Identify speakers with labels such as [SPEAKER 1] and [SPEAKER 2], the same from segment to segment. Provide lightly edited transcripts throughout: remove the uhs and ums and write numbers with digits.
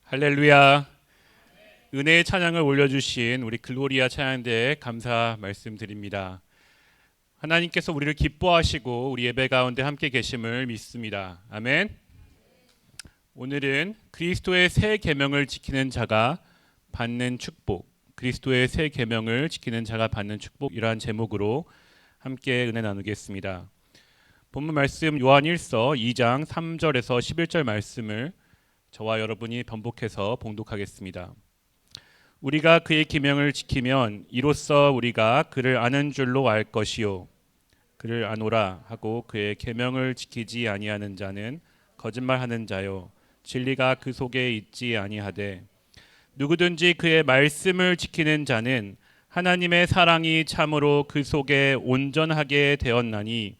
[SPEAKER 1] 할렐루야. 은혜의 찬양을 올려주신 우리 글로리아 찬양대에 감사 말씀드립니다. 하나님께서 우리를 기뻐하시고 우리 예배 가운데 함께 계심을 믿습니다. 아멘. 오늘은 그리스도의 새 계명을 지키는 자가 받는 축복, 그리스도의 새 계명을 지키는 자가 받는 축복, 이러한 제목으로 함께 은혜 나누겠습니다. 본문 말씀 요한 1서 2장 3절에서 11절 말씀을 저와 여러분이 번복해서 봉독하겠습니다. 우리가 그의 계명을 지키면 이로써 우리가 그를 아는 줄로 알 것이요, 그를 아노라 하고 그의 계명을 지키지 아니하는 자는 거짓말하는 자요, 진리가 그 속에 있지 아니하되, 누구든지 그의 말씀을 지키는 자는 하나님의 사랑이 참으로 그 속에 온전하게 되었나니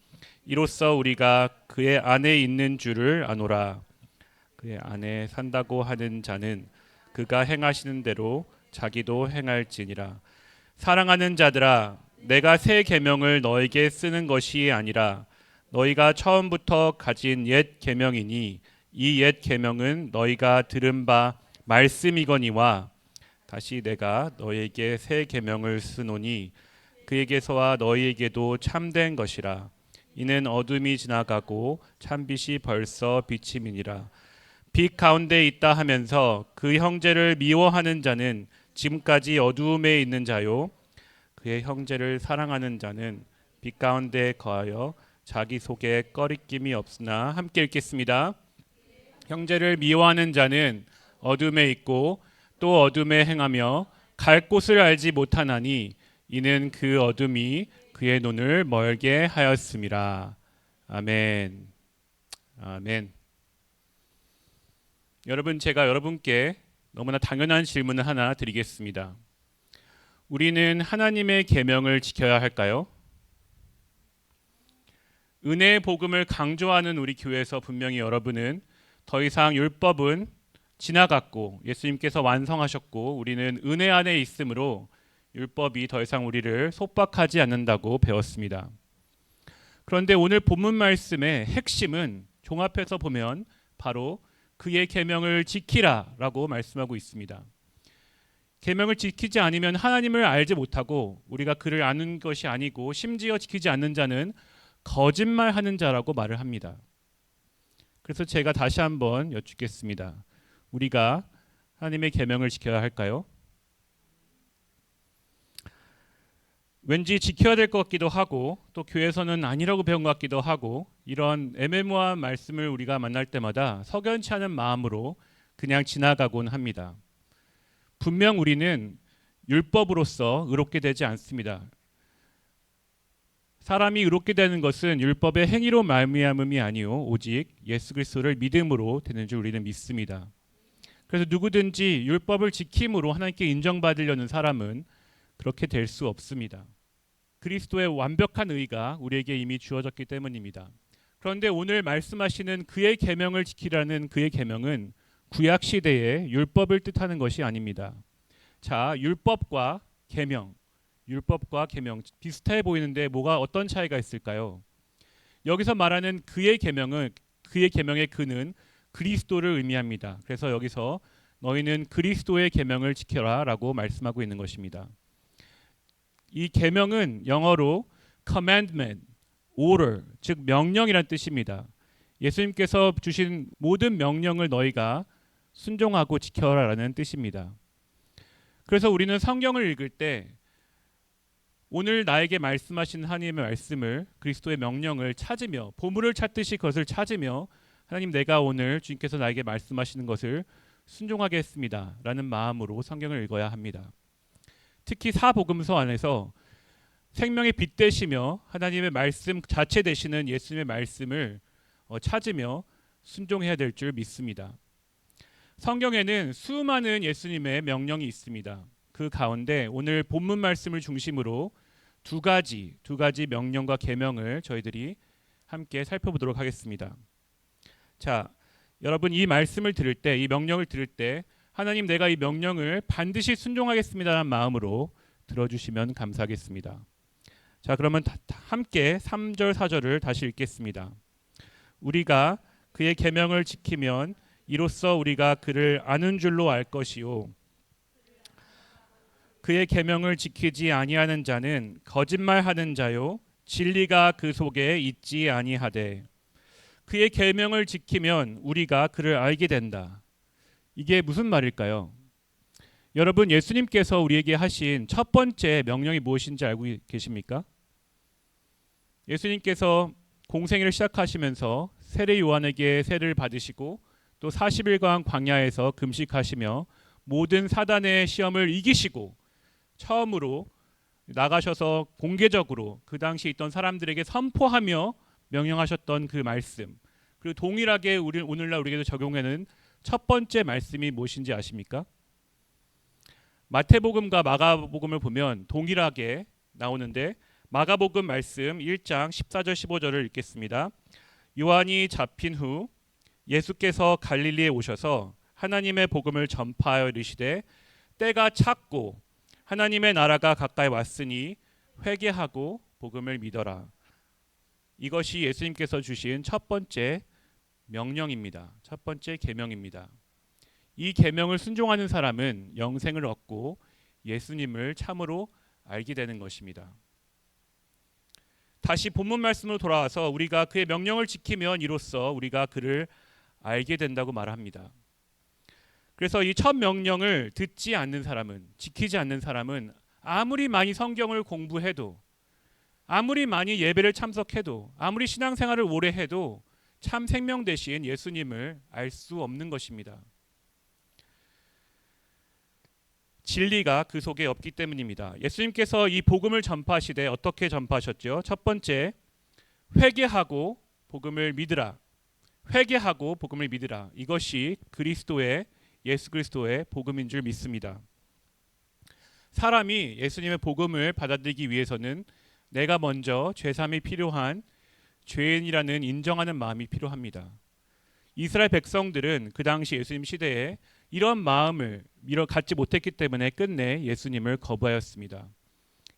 [SPEAKER 1] 이로써 우리가 그의 안에 있는 줄을 아노라. 그의 안에 산다고 하는 자는 그가 행하시는 대로 자기도 행할지니라. 사랑하는 자들아, 내가 새 계명을 너에게 쓰는 것이 아니라 너희가 처음부터 가진 옛 계명이니 이 옛 계명은 너희가 들은 바 말씀이거니와, 다시 내가 너희에게 새 계명을 쓰노니 그에게서와 너희에게도 참된 것이라. 이는 어둠이 지나가고 참빛이 벌써 비침이니라. 빛 가운데 있다 하면서 그 형제를 미워하는 자는 지금까지 어두움에 있는 자요, 그의 형제를 사랑하는 자는 빛 가운데 거하여 자기 속에 꺼리낌이 없으나. 함께 읽겠습니다. 형제를 미워하는 자는 어둠에 있고 또 어둠에 행하며 갈 곳을 알지 못하나니 이는 그 어둠이 그의 눈을 멀게 하였음이라. 아멘. 아멘. 여러분, 제가 여러분께 너무나 당연한 질문을 하나 드리겠습니다. 우리는 하나님의 계명을 지켜야 할까요? 은혜의 복음을 강조하는 우리 교회에서 분명히 여러분은 더 이상 율법은 지나갔고 예수님께서 완성하셨고 우리는 은혜 안에 있으므로 율법이 더 이상 우리를 속박하지 않는다고 배웠습니다. 그런데 오늘 본문 말씀의 핵심은 종합해서 보면 바로 그의 계명을 지키라라고 말씀하고 있습니다. 계명을 지키지 않으면 하나님을 알지 못하고 우리가 그를 아는 것이 아니고 심지어 지키지 않는 자는 거짓말하는 자라고 말을 합니다. 그래서 제가 다시 한번 여쭙겠습니다. 우리가 하나님의 계명을 지켜야 할까요? 왠지 지켜야 될 것 같기도 하고 또 교회에서는 아니라고 배운 것 같기도 하고, 이런 애매모호한 말씀을 우리가 만날 때마다 석연치 않은 마음으로 그냥 지나가곤 합니다. 분명 우리는 율법으로서 의롭게 되지 않습니다. 사람이 의롭게 되는 것은 율법의 행위로 말미암음이 아니요 오직 예수 그리스도를 믿음으로 되는 줄 우리는 믿습니다. 그래서 누구든지 율법을 지킴으로 하나님께 인정받으려는 사람은 그렇게 될 수 없습니다. 그리스도의 완벽한 의가 우리에게 이미 주어졌기 때문입니다. 그런데 오늘 말씀하시는 그의 계명을 지키라는 그의 계명은 구약 시대의 율법을 뜻하는 것이 아닙니다. 자, 율법과 계명 비슷해 보이는데 어떤 차이가 있을까요? 여기서 말하는 그의 계명은, 그의 계명의 그는 그리스도를 의미합니다. 그래서 여기서 너희는 그리스도의 계명을 지켜라라고 말씀하고 있는 것입니다. 이 계명은 영어로 commandment, order, 즉 명령이란 뜻입니다. 예수님께서 주신 모든 명령을 너희가 순종하고 지켜라라는 뜻입니다. 그래서 우리는 성경을 읽을 때 오늘 나에게 말씀하신 하나님의 말씀을, 그리스도의 명령을 찾으며, 보물을 찾듯이 그것을 찾으며, 하나님, 내가 오늘 주님께서 나에게 말씀하시는 것을 순종하겠습니다 라는 마음으로 성경을 읽어야 합니다. 특히 사복음서 안에서 생명의 빛 되시며 하나님의 말씀 자체 되시는 예수님의 말씀을 찾으며 순종해야 될 줄 믿습니다. 성경에는 수많은 예수님의 명령이 있습니다. 그 가운데 오늘 본문 말씀을 중심으로 두 가지 명령과 계명을 저희들이 함께 살펴보도록 하겠습니다. 자, 여러분, 이 말씀을 들을 때, 이 명령을 들을 때 하나님, 내가 이 명령을 반드시 순종하겠습니다라는 마음으로 들어주시면 감사하겠습니다. 자, 그러면 함께 3절 4절을 다시 읽겠습니다. 우리가 그의 계명을 지키면 이로써 우리가 그를 아는 줄로 알 것이요 그의 계명을 지키지 아니하는 자는 거짓말하는 자요 진리가 그 속에 있지 아니하되 그의 계명을 지키면 우리가 그를 알게 된다. 이게 무슨 말일까요? 여러분, 예수님께서 우리에게 하신 첫 번째 명령이 무엇인지 알고 계십니까? 예수님께서 공생애를 시작하시면서 세례 요한에게 세례를 받으시고 또 40일간 광야에서 금식하시며 모든 사단의 시험을 이기시고 처음으로 나가셔서 공개적으로 그 당시 있던 사람들에게 선포하며 명령하셨던 그 말씀, 그리고 동일하게 오늘날 우리에게도 적용하는 첫 번째 말씀이 무엇인지 아십니까? 마태복음과 마가복음을 보면 동일하게 나오는데 마가복음 말씀 1장 14절 15절을 읽겠습니다. 요한이 잡힌 후 예수께서 갈릴리에 오셔서 하나님의 복음을 전파하여 이르시되 때가 찼고 하나님의 나라가 가까이 왔으니 회개하고 복음을 믿어라. 이것이 예수님께서 주신 첫 번째 명령입니다. 첫 번째 계명입니다. 이 계명을 순종하는 사람은 영생을 얻고 예수님을 참으로 알게 되는 것입니다. 다시 본문 말씀으로 돌아와서 우리가 그의 명령을 지키면 이로써 우리가 그를 알게 된다고 말합니다. 그래서 이 첫 명령을 듣지 않는 사람은, 지키지 않는 사람은 아무리 많이 성경을 공부해도, 아무리 많이 예배를 참석해도, 아무리 신앙생활을 오래 해도 참 생명 되신 예수님을 알 수 없는 것입니다. 진리가 그 속에 없기 때문입니다. 예수님께서 이 복음을 전파하시되 어떻게 전파하셨죠? 첫 번째, 회개하고 복음을 믿으라. 회개하고 복음을 믿으라. 이것이 예수 그리스도의 복음인 줄 믿습니다. 사람이 예수님의 복음을 받아들이기 위해서는 내가 먼저 죄사함이 필요한 죄인이라는 인정하는 마음이 필요합니다. 이스라엘 백성들은 그 당시 예수님 시대에 이런 마음을 갖지 못했기 때문에 끝내 예수님을 거부하였습니다.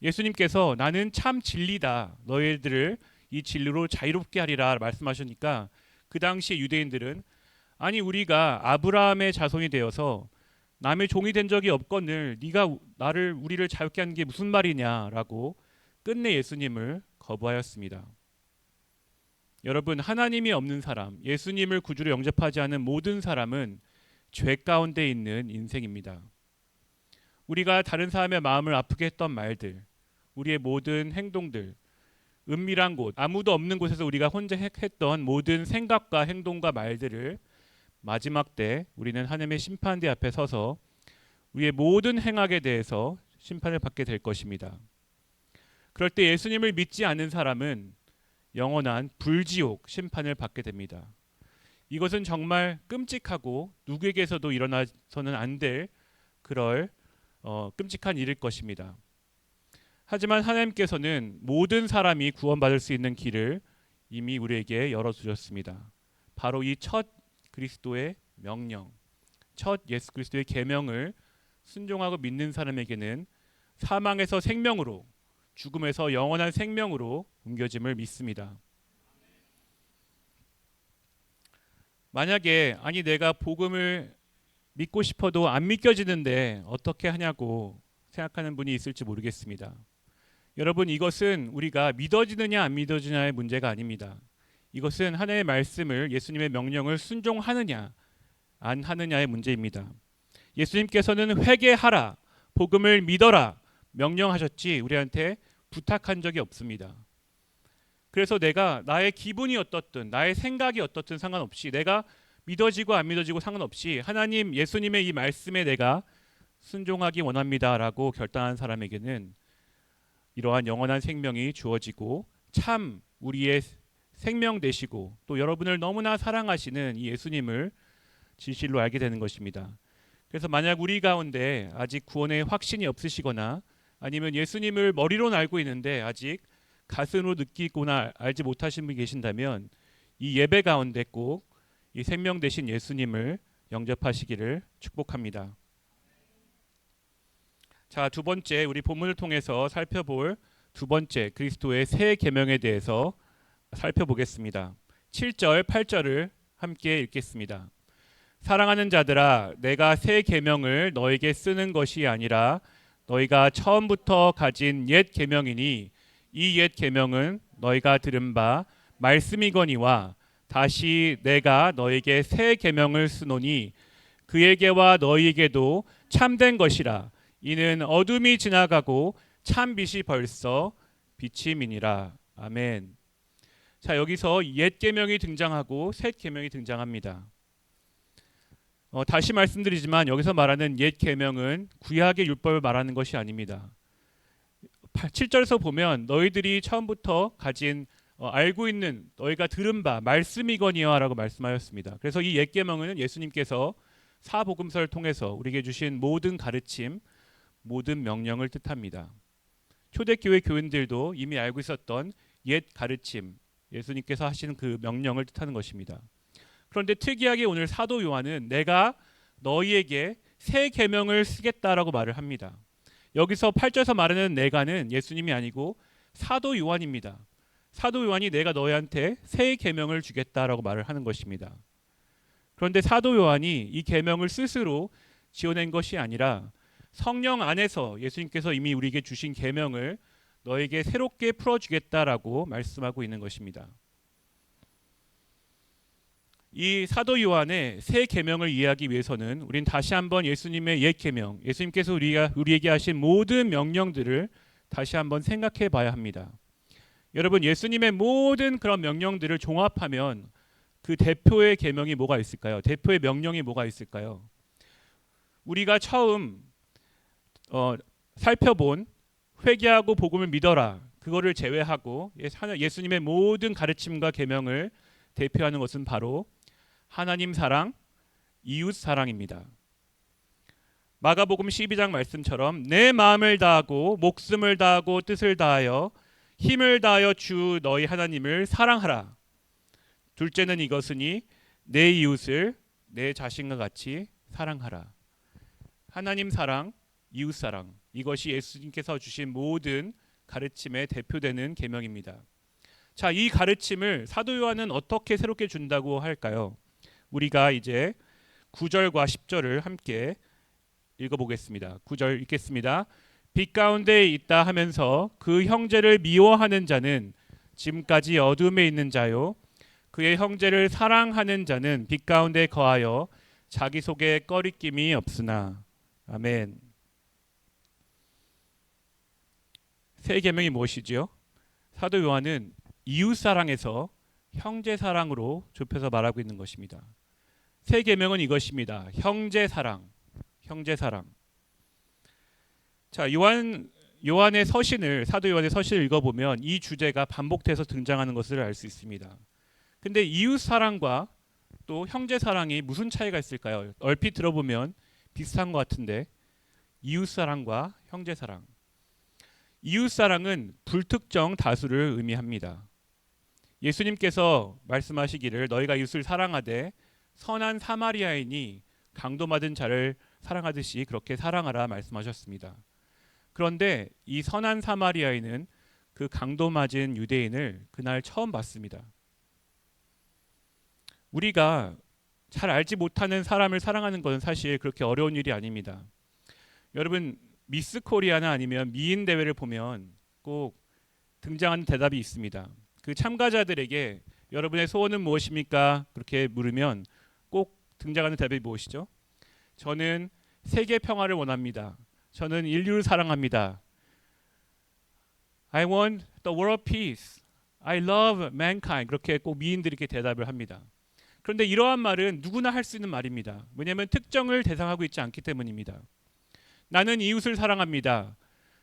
[SPEAKER 1] 예수님께서 나는 참 진리다. 너희들을 이 진리로 자유롭게 하리라 말씀하시니까 그 당시 유대인들은 아니 우리가 아브라함의 자손이 되어서 남의 종이 된 적이 없거늘 네가 우리를 자유롭게 하는 게 무슨 말이냐라고 끝내 예수님을 거부하였습니다. 여러분, 하나님이 없는 사람, 예수님을 구주로 영접하지 않은 모든 사람은 죄 가운데 있는 인생입니다. 우리가 다른 사람의 마음을 아프게 했던 말들, 우리의 모든 행동들, 은밀한 곳, 아무도 없는 곳에서 우리가 혼자 했던 모든 생각과 행동과 말들을 마지막 때 우리는 하나님의 심판대 앞에 서서 우리의 모든 행악에 대해서 심판을 받게 될 것입니다. 그럴 때 예수님을 믿지 않는 사람은 영원한 불지옥 심판을 받게 됩니다. 이것은 정말 끔찍하고 누구에게서도 일어나서는 안 될 그럴 끔찍한 일일 것입니다. 하지만 하나님께서는 모든 사람이 구원받을 수 있는 길을 이미 우리에게 열어주셨습니다. 바로 이 첫 그리스도의 명령, 첫 예수 그리스도의 계명을 순종하고 믿는 사람에게는 사망에서 생명으로, 죽음에서 영원한 생명으로 옮겨짐을 믿습니다. 만약에 아니 내가 복음을 믿고 싶어도 안 믿겨지는데 어떻게 하냐고 생각하는 분이 있을지 모르겠습니다. 여러분, 이것은 우리가 믿어지느냐 안 믿어지느냐의 문제가 아닙니다. 이것은 하나님의 말씀을, 예수님의 명령을 순종하느냐 안 하느냐의 문제입니다. 예수님께서는 회개하라, 복음을 믿어라 명령하셨지 우리한테 부탁한 적이 없습니다. 그래서 내가 나의 기분이 어떻든 나의 생각이 어떻든 상관없이, 내가 믿어지고 안 믿어지고 상관없이 하나님, 예수님의 이 말씀에 내가 순종하기 원합니다라고 결단한 사람에게는 이러한 영원한 생명이 주어지고 참 우리의 생명 되시고 또 여러분을 너무나 사랑하시는 이 예수님을 진실로 알게 되는 것입니다. 그래서 만약 우리 가운데 아직 구원의 확신이 없으시거나 아니면 예수님을 머리로는 알고 있는데 아직 가슴으로 느끼거나 알지 못하신 분이 계신다면 이 예배 가운데 꼭 이 생명 되신 예수님을 영접하시기를 축복합니다. 자, 두 번째, 우리 본문을 통해서 살펴볼 두 번째 그리스도의 새 계명에 대해서 살펴보겠습니다. 7절, 8절을 함께 읽겠습니다. 사랑하는 자들아, 내가 새 계명을 너에게 쓰는 것이 아니라 너희가 처음부터 가진 옛 계명이니 이 옛 계명은 너희가 들은 바 말씀이거니와 다시 내가 너에게 새 계명을 쓰노니 그에게와 너희에게도 참된 것이라. 이는 어둠이 지나가고 참 빛이 벌써 비침이니라. 아멘. 자, 여기서 옛 계명이 등장하고 새 계명이 등장합니다. 다시 말씀드리지만 여기서 말하는 옛 계명은 구약의 율법을 말하는 것이 아닙니다. 7절에서 보면 너희들이 처음부터 가진 알고 있는 너희가 들은 바 말씀이거니와라고 말씀하였습니다. 그래서 이 옛 계명은 예수님께서 사복음서를 통해서 우리에게 주신 모든 가르침, 모든 명령을 뜻합니다. 초대교회 교인들도 이미 알고 있었던 옛 가르침, 예수님께서 하신 그 명령을 뜻하는 것입니다. 그런데 특이하게 오늘 사도 요한은 내가 너희에게 새 계명을 쓰겠다라고 말을 합니다. 여기서 8절에서 말하는 내가는 예수님이 아니고 사도 요한입니다. 사도 요한이 내가 너희한테 새 계명을 주겠다라고 말을 하는 것입니다. 그런데 사도 요한이 이 계명을 스스로 지어낸 것이 아니라 성령 안에서 예수님께서 이미 우리에게 주신 계명을 너에게 새롭게 풀어주겠다라고 말씀하고 있는 것입니다. 이 사도 요한의 새 계명을 이해하기 위해서는 우린 다시 한번 예수님의 옛 계명, 예수님께서 우리에게 하신 모든 명령들을 다시 한번 생각해 봐야 합니다. 여러분, 예수님의 모든 그런 명령들을 종합하면 그 대표의 계명이 뭐가 있을까요? 대표의 명령이 뭐가 있을까요? 우리가 처음 살펴본 회개하고 복음을 믿어라, 그거를 제외하고 예수님의 모든 가르침과 계명을 대표하는 것은 바로 하나님 사랑, 이웃 사랑입니다. 마가복음 12장 말씀처럼 내 마음을 다하고 목숨을 다하고 뜻을 다하여 힘을 다하여 주 너희 하나님을 사랑하라. 둘째는 이것이니 내 이웃을 내 자신과 같이 사랑하라. 하나님 사랑, 이웃 사랑, 이것이 예수님께서 주신 모든 가르침의 대표되는 계명입니다. 자, 이 가르침을 사도 요한은 어떻게 새롭게 준다고 할까요? 우리가 이제 9절과 10절을 함께 읽어보겠습니다. 9절 읽겠습니다. 빛 가운데 있다 하면서 그 형제를 미워하는 자는 지금까지 어둠에 있는 자요, 그의 형제를 사랑하는 자는 빛 가운데 거하여 자기 속에 꺼리낌이 없으나. 아멘. 새 계명이 무엇이지요? 사도 요한은 이웃 사랑에서 형제 사랑으로 좁혀서 말하고 있는 것입니다. 새 계명은 이것입니다. 형제 사랑, 형제 사랑. 자, 요한의 서신을, 사도 요한의 서신을 읽어보면 이 주제가 반복돼서 등장하는 것을 알 수 있습니다. 근데 이웃 사랑과 또 형제 사랑이 무슨 차이가 있을까요? 얼핏 들어보면 비슷한 것 같은데, 이웃 사랑과 형제 사랑. 이웃 사랑은 불특정 다수를 의미합니다. 예수님께서 말씀하시기를 너희가 이웃을 사랑하되 선한 사마리아인이 강도받은 자를 사랑하듯이 그렇게 사랑하라 말씀하셨습니다. 그런데 이 선한 사마리아인은 그 강도맞은 유대인을 그날 처음 봤습니다. 우리가 잘 알지 못하는 사람을 사랑하는 것은 사실 그렇게 어려운 일이 아닙니다. 여러분, 미스 코리아나 아니면 미인 대회를 보면 꼭 등장하는 대답이 있습니다. 그 참가자들에게 여러분의 소원은 무엇입니까? 그렇게 물으면 꼭 등장하는 대답이 무엇이죠? 저는 세계 평화를 원합니다. 저는 인류를 사랑합니다. I want the world peace. I love mankind. 그렇게 꼭 미인들이 이렇게 대답을 합니다. 그런데 이러한 말은 누구나 할 수 있는 말입니다. 왜냐하면 특정을 대상하고 있지 않기 때문입니다. 나는 이웃을 사랑합니다.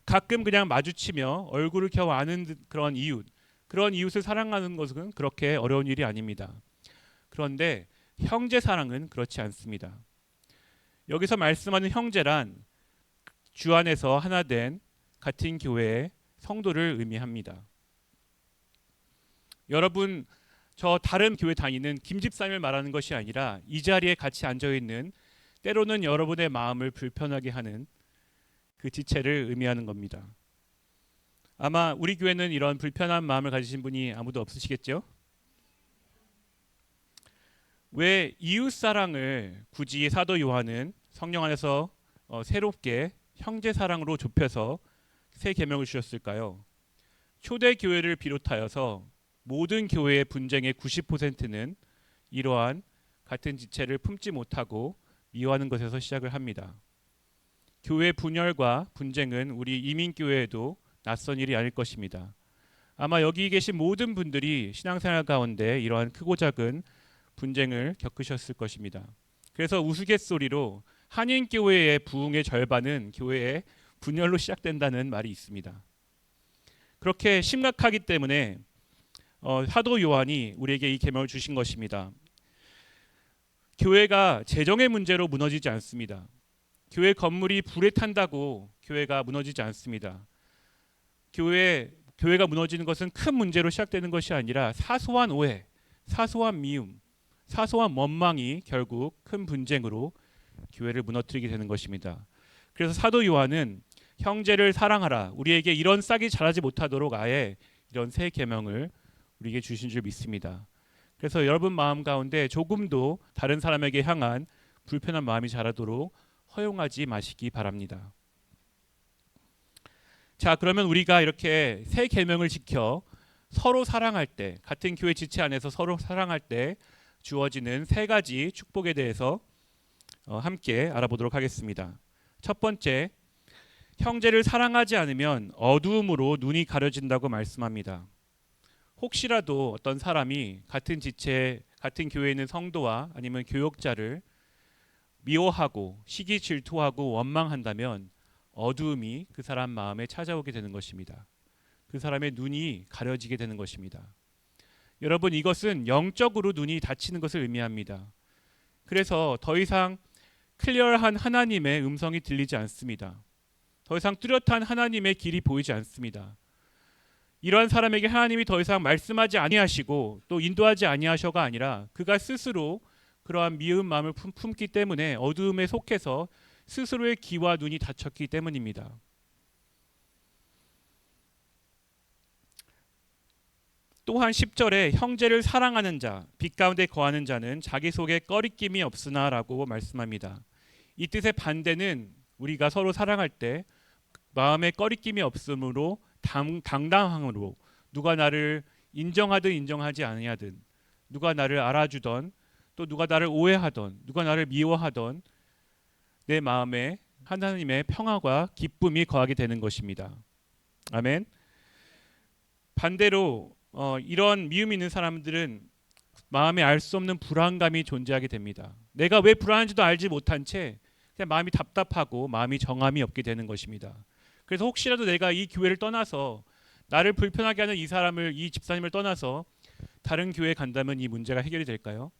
[SPEAKER 1] 가끔 그냥 마주치며 얼굴을 겨우 아는 그런 이웃, 그런 이웃을 사랑하는 것은 그렇게 어려운 일이 아닙니다. 그런데 형제 사랑은 그렇지 않습니다. 여기서 말씀하는 형제란 주 안에서 하나 된 같은 교회의 성도를 의미합니다. 여러분, 저 다른 교회 다니는 김집사님을 말하는 것이 아니라 이 자리에 같이 앉아있는, 때로는 여러분의 마음을 불편하게 하는 그 지체를 의미하는 겁니다. 아마 우리 교회는 이런 불편한 마음을 가지신 분이 아무도 없으시겠죠? 왜 이웃 사랑을 굳이 사도 요한은 성령 안에서 새롭게 형제 사랑으로 좁혀서 새 계명을 주셨을까요? 초대 교회를 비롯하여서 모든 교회의 분쟁의 90%는 이러한 같은 지체를 품지 못하고 미워하는 것에서 시작을 합니다. 교회 분열과 분쟁은 우리 이민교회에도 낯선 일이 아닐 것입니다. 아마 여기 계신 모든 분들이 신앙생활 가운데 이러한 크고 작은 분쟁을 겪으셨을 것입니다. 그래서 우스갯소리로 한인교회의 부흥의 절반은 교회의 분열로 시작된다는 말이 있습니다. 그렇게 심각하기 때문에 사도 요한이 우리에게 이 계명을 주신 것입니다. 교회가 재정의 문제로 무너지지 않습니다. 교회 건물이 불에 탄다고 교회가 무너지지 않습니다. 교회가 무너지는 것은 큰 문제로 시작되는 것이 아니라 사소한 오해, 사소한 미움, 사소한 원망이 결국 큰 분쟁으로 교회를 무너뜨리게 되는 것입니다. 그래서 사도 요한은 형제를 사랑하라, 우리에게 이런 싹이 자라지 못하도록 아예 이런 새 계명을 우리에게 주신 줄 믿습니다. 그래서 여러분 마음 가운데 조금도 다른 사람에게 향한 불편한 마음이 자라도록 허용하지 마시기 바랍니다. 자, 그러면 우리가 이렇게 새 계명을 지켜 서로 사랑할 때, 같은 교회 지체 안에서 서로 사랑할 때 주어지는 세 가지 축복에 대해서 함께 알아보도록 하겠습니다. 첫 번째, 형제를 사랑하지 않으면 어두움으로 눈이 가려진다고 말씀합니다. 혹시라도 어떤 사람이 같은 지체, 같은 교회에 있는 성도와 아니면 교역자를 미워하고 시기 질투하고 원망한다면 어두움이 그 사람 마음에 찾아오게 되는 것입니다. 그 사람의 눈이 가려지게 되는 것입니다. 여러분, 이것은 영적으로 눈이 닫히는 것을 의미합니다. 그래서 더 이상 클리어한 하나님의 음성이 들리지 않습니다. 더 이상 뚜렷한 하나님의 길이 보이지 않습니다. 이러한 사람에게 하나님이 더 이상 말씀하지 아니하시고 또 인도하지 아니하셔가 아니라 그가 스스로 그러한 미운 마음을 품기 때문에 어두움에 속해서 스스로의 귀와 눈이 닫혔기 때문입니다. 또한 10절에 형제를 사랑하는 자, 빛 가운데 거하는 자는 자기 속에 꺼리낌이 없으나 라고 말씀합니다. 이 뜻의 반대는 우리가 서로 사랑할 때 마음에 꺼리낌이 없으므로 당당함으로, 누가 나를 인정하든 인정하지 아니하든, 누가 나를 알아주던 또 누가 나를 오해하던, 누가 나를 미워하던 내 마음에 하나님의 평화와 기쁨이 거하게 되는 것입니다. 아멘. 반대로 이런 미움이 있는 사람들은 마음에 알 수 없는 불안감이 존재하게 됩니다. 내가 왜 불안한지도 알지 못한 채 그냥 마음이 답답하고 마음이 정함이 없게 되는 것입니다. 그래서 혹시라도 내가 이 교회를 떠나서 나를 불편하게 하는 이 사람을, 이 집사님을 떠나서 다른 교회에 간다면 이 문제가 해결이 될까요?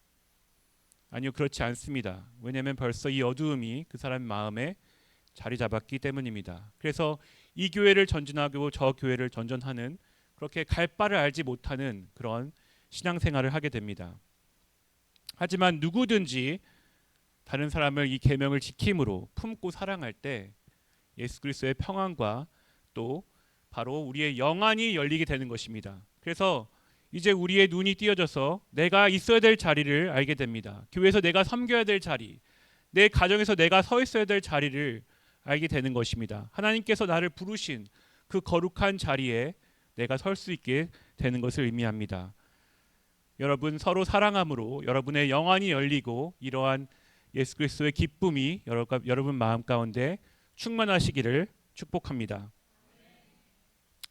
[SPEAKER 1] 아니요, 그렇지 않습니다. 왜냐하면 벌써 이 어두움이 그 사람 마음에 자리 잡았기 때문입니다. 그래서 이 교회를 전진하고 저 교회를 전전하는, 그렇게 갈 바를 알지 못하는 그런 신앙생활을 하게 됩니다. 하지만 누구든지 다른 사람을 이 계명을 지킴으로 품고 사랑할 때 예수 그리스도의 평안과 또 바로 우리의 영안이 열리게 되는 것입니다. 그래서 이제 우리의 눈이 띄어져서 내가 있어야 될 자리를 알게 됩니다. 교회에서 내가 섬겨야 될 자리, 내 가정에서 내가 서 있어야 될 자리를 알게 되는 것입니다. 하나님께서 나를 부르신 그 거룩한 자리에 내가 설 수 있게 되는 것을 의미합니다. 여러분, 서로 사랑함으로 여러분의 영안이 열리고 이러한 예수 그리스도의 기쁨이 여러분 마음 가운데 충만하시기를 축복합니다.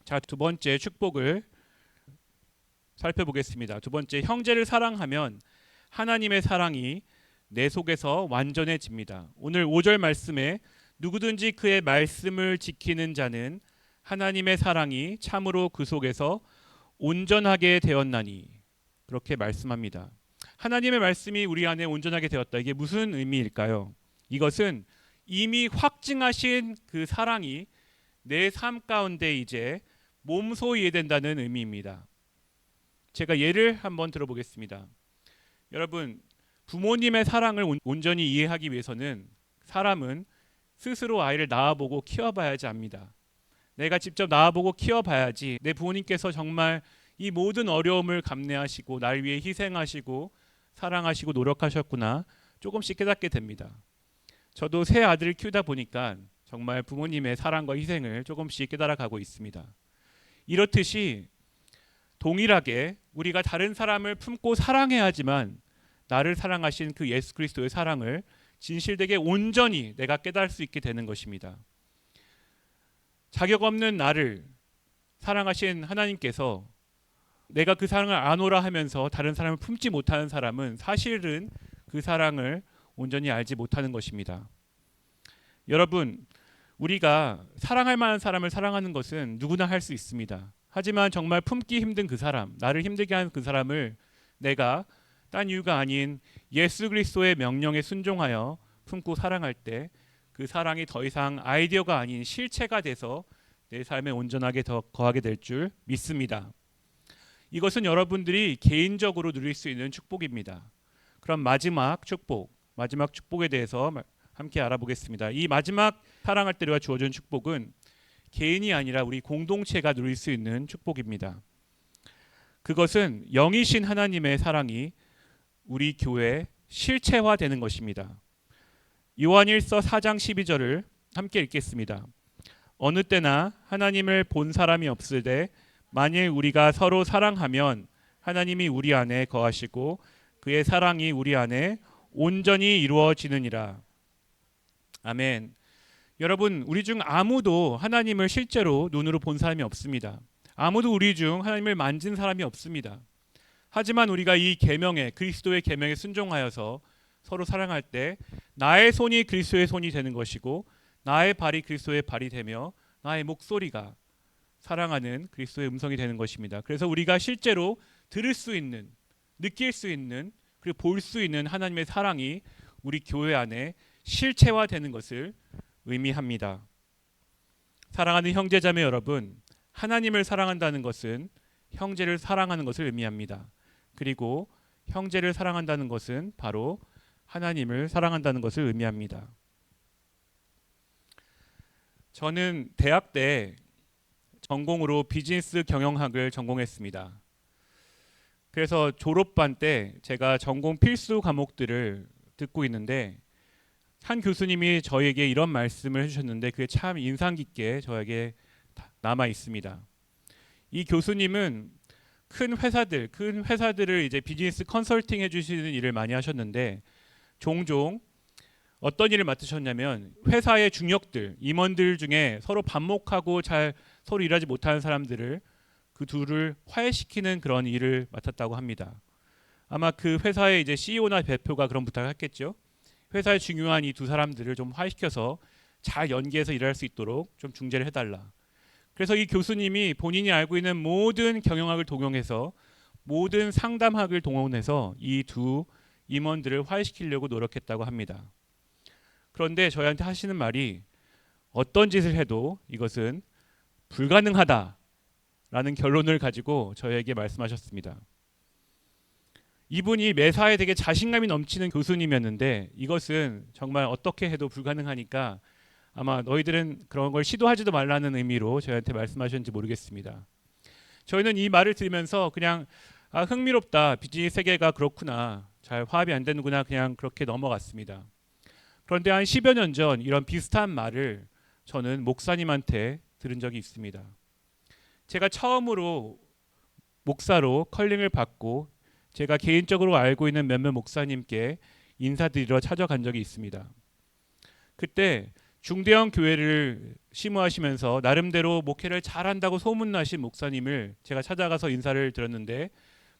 [SPEAKER 1] 자, 두 번째 축복을 살펴보겠습니다. 두 번째, 형제를 사랑하면 하나님의 사랑이 내 속에서 완전해집니다. 오늘 5절 말씀에 누구든지 그의 말씀을 지키는 자는 하나님의 사랑이 참으로 그 속에서 온전하게 되었나니, 그렇게 말씀합니다. 하나님의 말씀이 우리 안에 온전하게 되었다. 이게 무슨 의미일까요? 이것은 이미 확증하신 그 사랑이 내 삶 가운데 이제 몸소 이해된다는 의미입니다. 제가 예를 한번 들어보겠습니다. 여러분, 부모님의 사랑을 온전히 이해하기 위해서는 사람은 스스로 아이를 낳아보고 키워봐야지 압니다. 내가 직접 낳아보고 키워봐야지 내 부모님께서 정말 이 모든 어려움을 감내하시고 날 위해 희생하시고 사랑하시고 노력하셨구나 조금씩 깨닫게 됩니다. 저도 새 아들을 키우다 보니까 정말 부모님의 사랑과 희생을 조금씩 깨달아 가고 있습니다. 이렇듯이 동일하게 우리가 다른 사람을 품고 사랑해야 하지만 나를 사랑하신 그 예수 그리스도의 사랑을 진실되게 온전히 내가 깨달을 수 있게 되는 것입니다. 자격 없는 나를 사랑하신 하나님께서 내가 그 사랑을 아노라 하면서 다른 사람을 품지 못하는 사람은 사실은 그 사랑을 온전히 알지 못하는 것입니다. 여러분, 우리가 사랑할 만한 사람을 사랑하는 것은 누구나 할 수 있습니다. 하지만 정말 품기 힘든 그 사람, 나를 힘들게 하는 그 사람을 내가 딴 이유가 아닌 예수 그리스도의 명령에 순종하여 품고 사랑할 때 그 사랑이 더 이상 아이디어가 아닌 실체가 돼서 내 삶에 온전하게 더 거하게 될 줄 믿습니다. 이것은 여러분들이 개인적으로 누릴 수 있는 축복입니다. 그럼 마지막 축복에 대해서 함께 알아보겠습니다. 이 마지막 사랑할 때 우리가 주어진 축복은 개인이 아니라 우리 공동체가 누릴 수 있는 축복입니다. 그것은 영이신 하나님의 사랑이 우리 교회에 실체화되는 것입니다. 요한일서 4장 12절을 함께 읽겠습니다. 어느 때나 하나님을 본 사람이 없을 때 만일 우리가 서로 사랑하면 하나님이 우리 안에 거하시고 그의 사랑이 우리 안에 온전히 이루어지느니라. 아멘. 여러분, 우리 중 아무도 하나님을 실제로 눈으로 본 사람이 없습니다. 아무도 우리 중 하나님을 만진 사람이 없습니다. 하지만 우리가 이 계명에, 그리스도의 계명에 순종하여서 서로 사랑할 때 나의 손이 그리스도의 손이 되는 것이고 나의 발이 그리스도의 발이 되며 나의 목소리가 사랑하는 그리스도의 음성이 되는 것입니다. 그래서 우리가 실제로 들을 수 있는, 느낄 수 있는, 그리고 볼 수 있는 하나님의 사랑이 우리 교회 안에 실체화되는 것을 의미합니다. 사랑하는 형제자매 여러분, 하나님을 사랑한다는 것은 형제를 사랑하는 것을 의미합니다. 그리고 형제를 사랑한다는 것은 바로 하나님을 사랑한다는 것을 의미합니다. 저는 대학 때 전공으로 비즈니스 경영학을 전공했습니다. 그래서 졸업반 때 제가 전공 필수 과목들을 듣고 있는데 한 교수님이 저에게 이런 말씀을 해주셨는데 그게 참 인상 깊게 저에게 남아 있습니다. 이 교수님은 큰 회사들을 이제 비즈니스 컨설팅 해주시는 일을 많이 하셨는데 종종 어떤 일을 맡으셨냐면 회사의 중역들, 임원들 중에 서로 반목하고 잘 서로 일하지 못하는 사람들을 그 둘을 화해시키는 그런 일을 맡았다고 합니다. 아마 그 회사의 이제 CEO나 대표가 그런 부탁을 했겠죠. 회사에 중요한 이 두 사람들을 좀 화해시켜서 잘 연계해서 일할 수 있도록 좀 중재를 해달라. 그래서 이 교수님이 본인이 알고 있는 모든 경영학을 동용해서 모든 상담학을 동원해서 이 두 임원들을 화해시키려고 노력했다고 합니다. 그런데 저희한테 하시는 말이 어떤 짓을 해도 이것은 불가능하다라는 결론을 가지고 저에게 말씀하셨습니다. 이분이 매사에 되게 자신감이 넘치는 교수님이었는데 이것은 정말 어떻게 해도 불가능하니까 아마 너희들은 그런 걸 시도하지도 말라는 의미로 저희한테 말씀하셨는지 모르겠습니다. 저희는 이 말을 들으면서 그냥 흥미롭다. 비즈니스 세계가 그렇구나. 잘 화합이 안 되는구나. 그냥 그렇게 넘어갔습니다. 그런데 한 10여 년 전 이런 비슷한 말을 저는 목사님한테 들은 적이 있습니다. 제가 처음으로 목사로 컬링을 받고 제가 개인적으로 알고 있는 몇몇 목사님께 인사드리러 찾아간 적이 있습니다. 그때 중대형 교회를 심우하시면서 나름대로 목회를 잘한다고 소문나신 목사님을 제가 찾아가서 인사를 드렸는데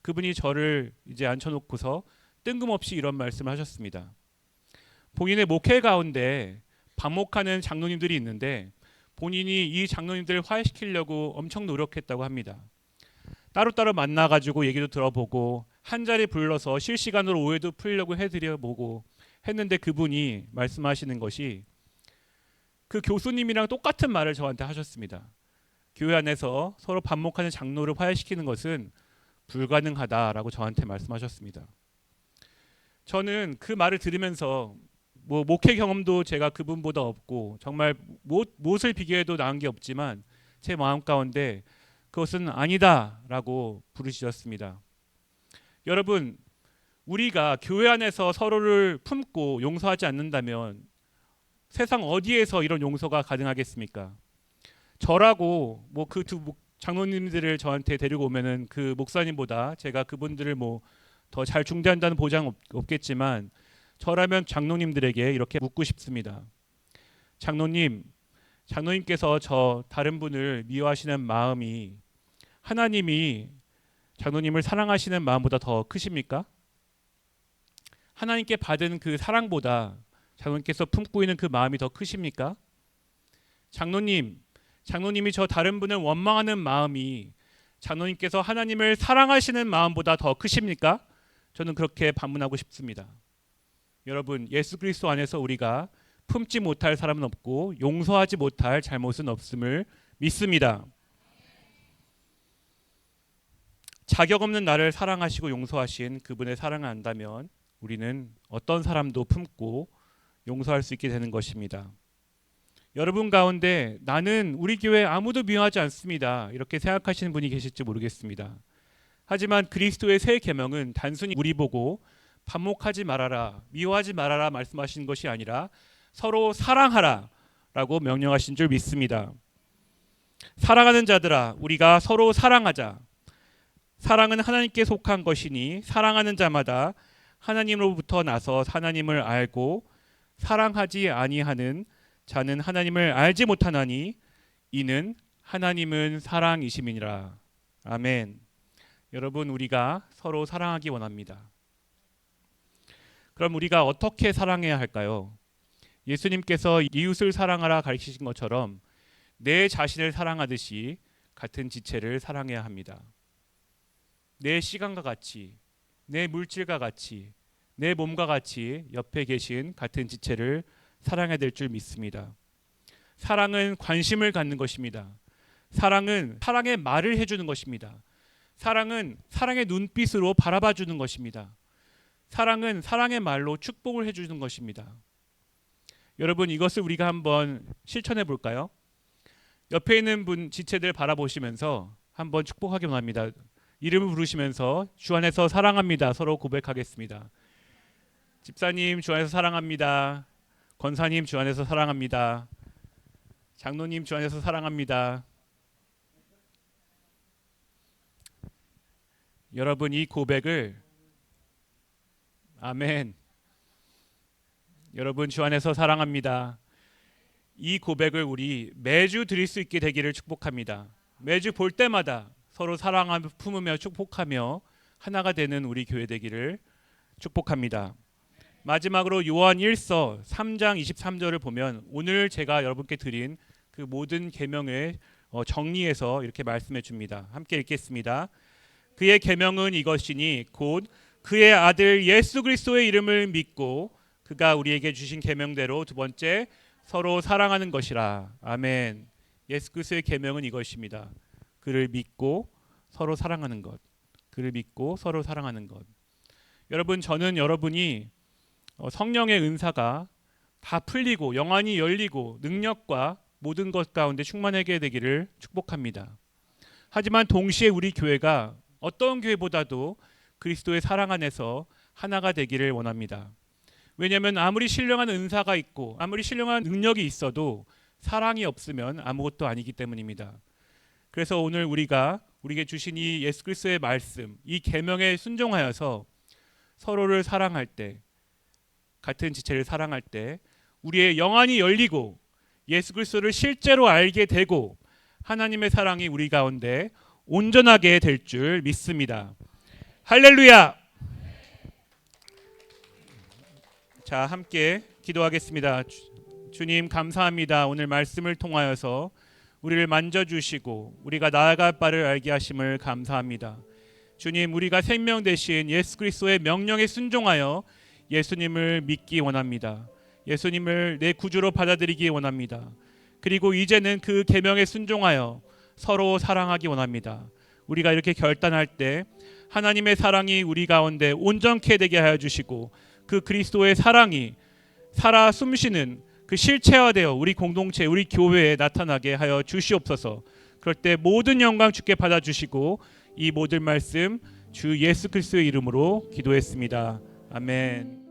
[SPEAKER 1] 그분이 저를 이제 앉혀놓고서 뜬금없이 이런 말씀을 하셨습니다. 본인의 목회 가운데 반목하는 장로님들이 있는데 본인이 이 장로님들을 화해시키려고 엄청 노력했다고 합니다. 따로따로 만나가지고 얘기도 들어보고 한 자리 불러서 실시간으로 오해도 풀려고 해드려보고 했는데 그분이 말씀하시는 것이 그 교수님이랑 똑같은 말을 저한테 하셨습니다. 교회 안에서 서로 반목하는 장로를 화해시키는 것은 불가능하다라고 저한테 말씀하셨습니다. 저는 그 말을 들으면서 목회 경험도 제가 그분보다 없고 정말 무엇을 비교해도 나은 게 없지만 제 마음 가운데 그것은 아니다라고 부르짖었습니다. 여러분, 우리가 교회 안에서 서로를 품고 용서하지 않는다면 세상 어디에서 이런 용서가 가능하겠습니까? 저라고 뭐 그 두 장로님들을 저한테 데리고 오면은 그 목사님보다 제가 그분들을 뭐 더 잘 중재한다는 보장 없겠지만 저라면 장로님들에게 이렇게 묻고 싶습니다. 장로님께서 저 다른 분을 미워하시는 마음이 하나님이 장로님을 사랑하시는 마음보다 더 크십니까? 하나님께 받은 그 사랑보다 장로님께서 품고 있는 그 마음이 더 크십니까? 장로님이 저 다른 분을 원망하는 마음이 장로님께서 하나님을 사랑하시는 마음보다 더 크십니까? 저는 그렇게 반문하고 싶습니다. 여러분, 예수 그리스도 안에서 우리가 품지 못할 사람은 없고 용서하지 못할 잘못은 없음을 믿습니다. 자격 없는 나를 사랑하시고 용서하신 그분의 사랑을 안다면 우리는 어떤 사람도 품고 용서할 수 있게 되는 것입니다. 여러분 가운데 나는 우리 교회 아무도 미워하지 않습니다, 이렇게 생각하시는 분이 계실지 모르겠습니다. 하지만 그리스도의 새 계명은 단순히 우리 보고 반목하지 말아라, 미워하지 말아라 말씀하시는 것이 아니라 서로 사랑하라 라고 명령하신 줄 믿습니다. 사랑하는 자들아, 우리가 서로 사랑하자. 사랑은 하나님께 속한 것이니 사랑하는 자마다 하나님으로부터 나서 하나님을 알고 사랑하지 아니하는 자는 하나님을 알지 못하나니 이는 하나님은 사랑이심이니라. 아멘. 여러분, 우리가 서로 사랑하기 원합니다. 그럼 우리가 어떻게 사랑해야 할까요? 예수님께서 이웃을 사랑하라 가르치신 것처럼 내 자신을 사랑하듯이 같은 지체를 사랑해야 합니다. 내 시간과 같이, 내 물질과 같이, 내 몸과 같이 옆에 계신 같은 지체를 사랑해야 될 줄 믿습니다. 사랑은 관심을 갖는 것입니다. 사랑은 사랑의 말을 해주는 것입니다. 사랑은 사랑의 눈빛으로 바라봐 주는 것입니다. 사랑은 사랑의 말로 축복을 해주는 것입니다. 여러분, 이것을 우리가 한번 실천해 볼까요? 옆에 있는 분 지체들 바라보시면서 한번 축복하기 원합니다. 이름을 부르시면서 주 안에서 사랑합니다 서로 고백하겠습니다. 집사님, 주 안에서 사랑합니다. 권사님, 주 안에서 사랑합니다. 장로님, 주 안에서 사랑합니다. 여러분, 이 고백을, 아멘. 여러분, 주 안에서 사랑합니다. 이 고백을 우리 매주 드릴 수 있게 되기를 축복합니다. 매주 볼 때마다 서로 사랑하며 품으며 축복하며 하나가 되는 우리 교회 되기를 축복합니다. 마지막으로 요한 1서 3장 23절을 보면 오늘 제가 여러분께 드린 그 모든 계명을 정리해서 이렇게 말씀해 줍니다. 함께 읽겠습니다. 그의 계명은 이것이니 곧 그의 아들 예수 그리스도의 이름을 믿고 그가 우리에게 주신 계명대로 두 번째 서로 사랑하는 것이라. 아멘. 예수 그리스도의 계명은 이것입니다. 그를 믿고 서로 사랑하는 것. 그를 믿고 서로 사랑하는 것. 여러분, 저는 여러분이 성령의 은사가 다 풀리고 영안이 열리고 능력과 모든 것 가운데 충만하게 되기를 축복합니다. 하지만 동시에 우리 교회가 어떤 교회보다도 그리스도의 사랑 안에서 하나가 되기를 원합니다. 왜냐하면 아무리 신령한 은사가 있고 아무리 신령한 능력이 있어도 사랑이 없으면 아무것도 아니기 때문입니다. 그래서 오늘 우리에게 주신 이 예수 그리스도의 말씀, 이 계명에 순종하여서 서로를 사랑할 때, 같은 지체를 사랑할 때 우리의 영안이 열리고 예수 그리스도를 실제로 알게 되고 하나님의 사랑이 우리 가운데 온전하게 될 줄 믿습니다. 할렐루야. 자, 함께 기도하겠습니다. 주님, 감사합니다. 오늘 말씀을 통하여서 우리를 만져주시고 우리가 나아갈 바를 알게 하심을 감사합니다. 주님, 우리가 생명 되신 예수 그리스도의 명령에 순종하여 예수님을 믿기 원합니다. 예수님을 내 구주로 받아들이기 원합니다. 그리고 이제는 그 계명에 순종하여 서로 사랑하기 원합니다. 우리가 이렇게 결단할 때 하나님의 사랑이 우리 가운데 온전케 되게 하여 주시고 그 그리스도의 사랑이 살아 숨쉬는 그 실체화되어 우리 공동체, 우리 교회에 나타나게 하여 주시옵소서. 그럴 때 모든 영광 주께 받아주시고 이 모든 말씀 주 예수 그리스도의 이름으로 기도했습니다. 아멘.